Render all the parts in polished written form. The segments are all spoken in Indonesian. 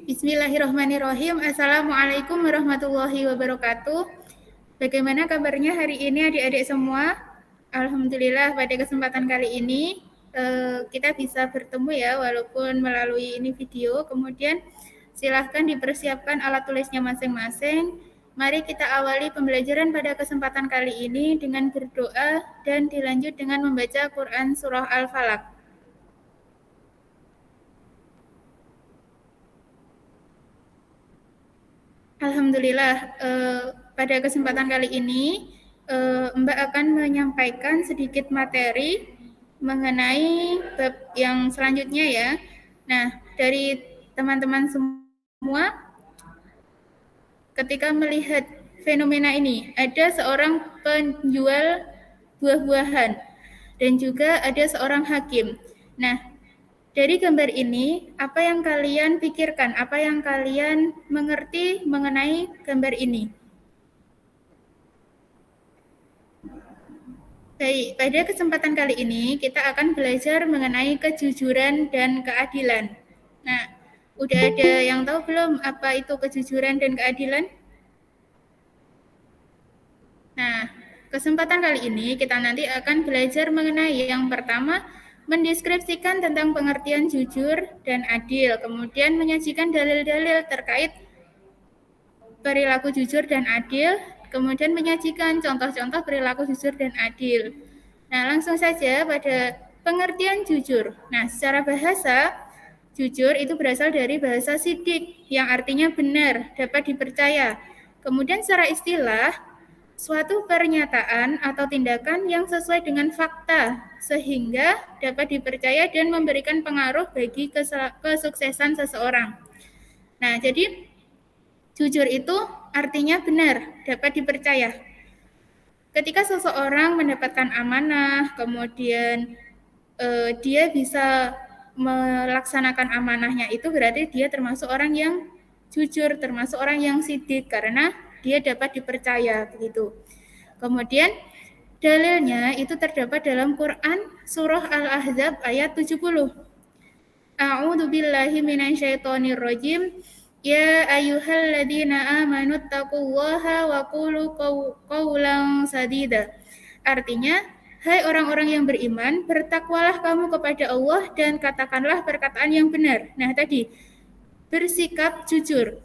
Bismillahirrahmanirrahim. Assalamualaikum warahmatullahi wabarakatuh. Bagaimana kabarnya hari ini adik-adik semua? Alhamdulillah pada kesempatan kali ini kita bisa bertemu ya walaupun melalui ini video. Kemudian silahkan dipersiapkan alat tulisnya masing-masing. Mari kita awali pembelajaran pada kesempatan kali ini dengan berdoa dan dilanjut dengan membaca Quran Surah Al-Falaq. Alhamdulillah, pada kesempatan kali ini Mbak akan menyampaikan sedikit materi mengenai bab yang selanjutnya ya. Nah, dari teman-teman semua, ketika melihat fenomena ini, ada seorang penjual buah-buahan dan juga ada seorang hakim. Nah, dari gambar ini, apa yang kalian pikirkan, apa yang kalian mengerti mengenai gambar ini? Baik, pada kesempatan kali ini kita akan belajar mengenai kejujuran dan keadilan. Nah, udah ada yang tahu belum apa itu kejujuran dan keadilan? Nah, kesempatan kali ini kita nanti akan belajar mengenai yang pertama, mendeskripsikan tentang pengertian jujur dan adil, kemudian menyajikan dalil-dalil terkait perilaku jujur dan adil, kemudian menyajikan contoh-contoh perilaku jujur dan adil. Nah, langsung saja pada pengertian jujur. Nah, secara bahasa, jujur itu berasal dari bahasa sidik, yang artinya benar, dapat dipercaya. Kemudian secara istilah, suatu pernyataan atau tindakan yang sesuai dengan fakta, sehingga dapat dipercaya dan memberikan pengaruh bagi kesuksesan seseorang. Nah, jadi jujur itu artinya benar, dapat dipercaya. Ketika seseorang mendapatkan amanah, kemudian dia bisa melaksanakan amanahnya, itu berarti dia termasuk orang yang jujur, termasuk orang yang sidik, karena dia dapat dipercaya begitu. Kemudian dalilnya itu terdapat dalam Quran surah Al-Ahzab ayat 70. A'udzu billahi minasyaitonir rajim. Ya ayyuhalladzina amanu taqullaha wa qulu qawlan sadida. Artinya, hai orang-orang yang beriman, bertakwalah kamu kepada Allah dan katakanlah perkataan yang benar. Nah, tadi bersikap jujur.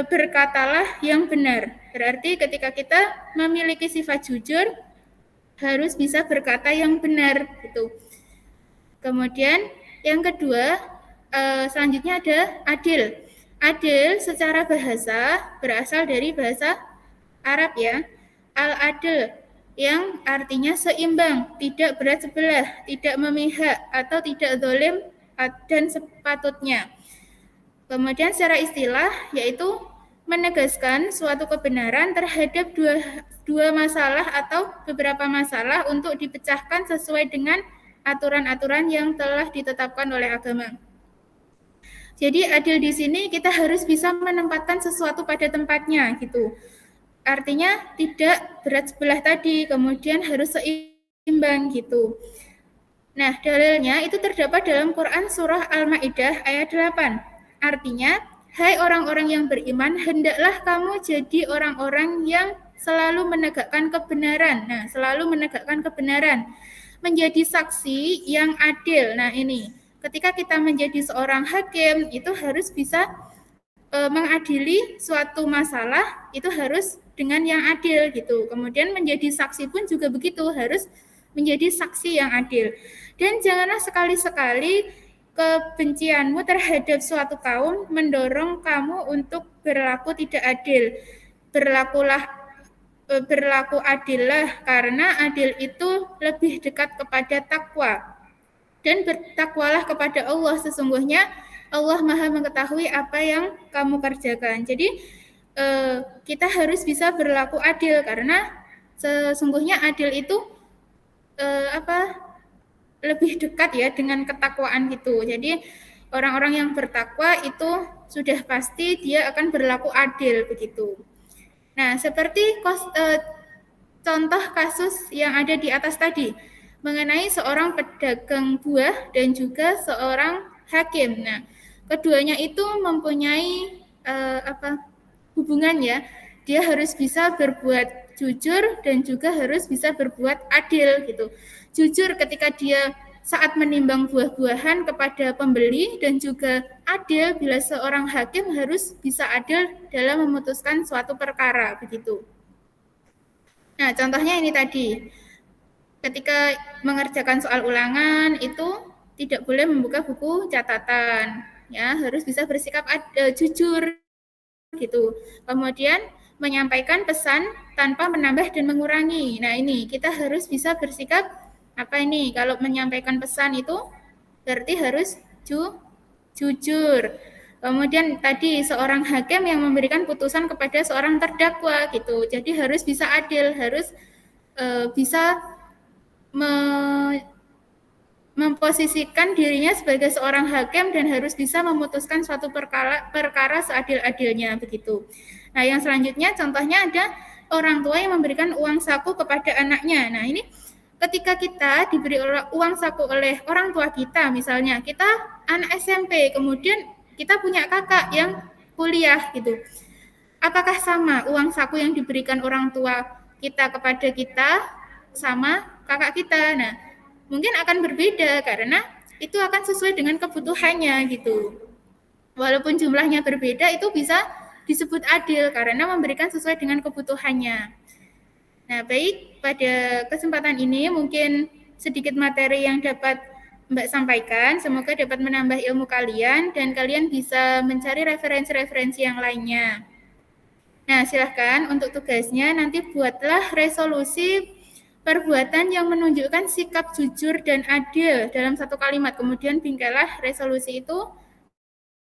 Berkatalah yang benar. Berarti ketika kita memiliki sifat jujur, harus bisa berkata yang benar gitu. Kemudian yang kedua, selanjutnya ada adil. Adil secara bahasa berasal dari bahasa Arab ya. Al-adil yang artinya seimbang, tidak berat sebelah, tidak memihak atau tidak zalim dan sepatutnya. Kemudian secara istilah yaitu menegaskan suatu kebenaran terhadap dua masalah atau beberapa masalah untuk dipecahkan sesuai dengan aturan-aturan yang telah ditetapkan oleh agama. Jadi adil di sini kita harus bisa menempatkan sesuatu pada tempatnya gitu. Artinya tidak berat sebelah tadi, kemudian harus seimbang gitu. Nah, dalilnya itu terdapat dalam Quran surah Al-Maidah ayat 8. Artinya, hai orang-orang yang beriman, hendaklah kamu jadi orang-orang yang selalu menegakkan kebenaran. Nah, selalu menegakkan kebenaran. Menjadi saksi yang adil. Nah, ini. Ketika kita menjadi seorang hakim, itu harus bisa mengadili suatu masalah, itu harus dengan yang adil gitu. Kemudian menjadi saksi pun juga begitu, harus menjadi saksi yang adil. Dan janganlah sekali-sekali kebencianmu terhadap suatu kaum mendorong kamu untuk berlaku tidak adil. Berlaku adillah, karena adil itu lebih dekat kepada takwa. Dan bertakwalah kepada Allah, sesungguhnya Allah Maha mengetahui apa yang kamu kerjakan. Jadi kita harus bisa berlaku adil, karena sesungguhnya adil itu lebih dekat ya dengan ketakwaan gitu. Jadi orang-orang yang bertakwa itu sudah pasti dia akan berlaku adil begitu. Nah, seperti contoh kasus yang ada di atas tadi mengenai seorang pedagang buah dan juga seorang hakim. Nah, keduanya itu mempunyai hubungan ya. Dia harus bisa berbuat jujur dan juga harus bisa berbuat adil gitu. Jujur ketika dia saat menimbang buah-buahan kepada pembeli dan juga adil bila seorang hakim harus bisa adil dalam memutuskan suatu perkara begitu. Nah, contohnya ini tadi. Ketika mengerjakan soal ulangan itu tidak boleh membuka buku catatan, ya harus bisa bersikap jujur gitu. Kemudian menyampaikan pesan tanpa menambah dan mengurangi. Nah, ini kita harus bisa bersikap apa ini? Kalau menyampaikan pesan itu berarti harus jujur. Kemudian tadi seorang hakim yang memberikan putusan kepada seorang terdakwa gitu. Jadi harus bisa adil, harus bisa memposisikan dirinya sebagai seorang hakim dan harus bisa memutuskan suatu perkara seadil-adilnya begitu. Nah, yang selanjutnya contohnya ada orang tua yang memberikan uang saku kepada anaknya. Nah, ini ketika kita diberi uang saku oleh orang tua kita, misalnya kita anak SMP, kemudian kita punya kakak yang kuliah gitu. Apakah sama uang saku yang diberikan orang tua kita kepada kita sama kakak kita? Nah, mungkin akan berbeda karena itu akan sesuai dengan kebutuhannya gitu. Walaupun jumlahnya berbeda itu bisa disebut adil karena memberikan sesuai dengan kebutuhannya. Nah, baik, pada kesempatan ini mungkin sedikit materi yang dapat Mbak sampaikan, semoga dapat menambah ilmu kalian dan kalian bisa mencari referensi-referensi yang lainnya. Nah, silahkan untuk tugasnya nanti buatlah resolusi perbuatan yang menunjukkan sikap jujur dan adil dalam satu kalimat. Kemudian bingkailah resolusi itu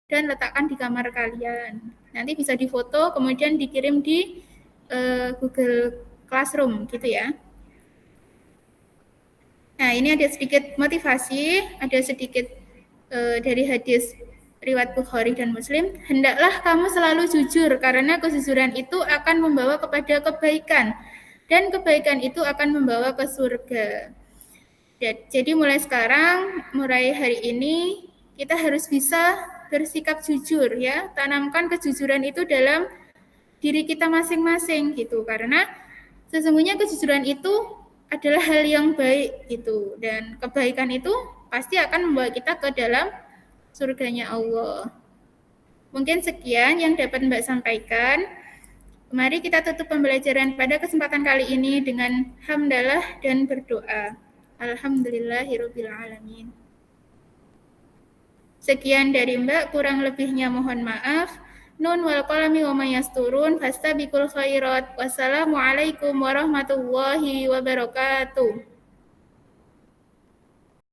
dan letakkan di kamar kalian. Nanti bisa difoto, kemudian dikirim di Google Classroom, gitu ya. Nah, ini ada sedikit motivasi, ada sedikit dari hadis riwayat Bukhari dan Muslim. Hendaklah kamu selalu jujur, karena kejujuran itu akan membawa kepada kebaikan. Dan kebaikan itu akan membawa ke surga. Jadi mulai sekarang, mulai hari ini, kita harus bisa bersikap jujur ya. Tanamkan kejujuran itu dalam diri kita masing-masing gitu. Karena sesungguhnya kejujuran itu adalah hal yang baik gitu. Dan kebaikan itu pasti akan membawa kita ke dalam surganya Allah. Mungkin sekian yang dapat Mbak sampaikan. Mari kita tutup pembelajaran pada kesempatan kali ini dengan hamdalah dan berdoa. Alhamdulillahirrabbilalamin. Sekian dari Mbak, kurang lebihnya mohon maaf. Nun wal qalami wa may yasturun fastabiqul khairat. Wassalamualaikum warahmatullahi wabarakatuh.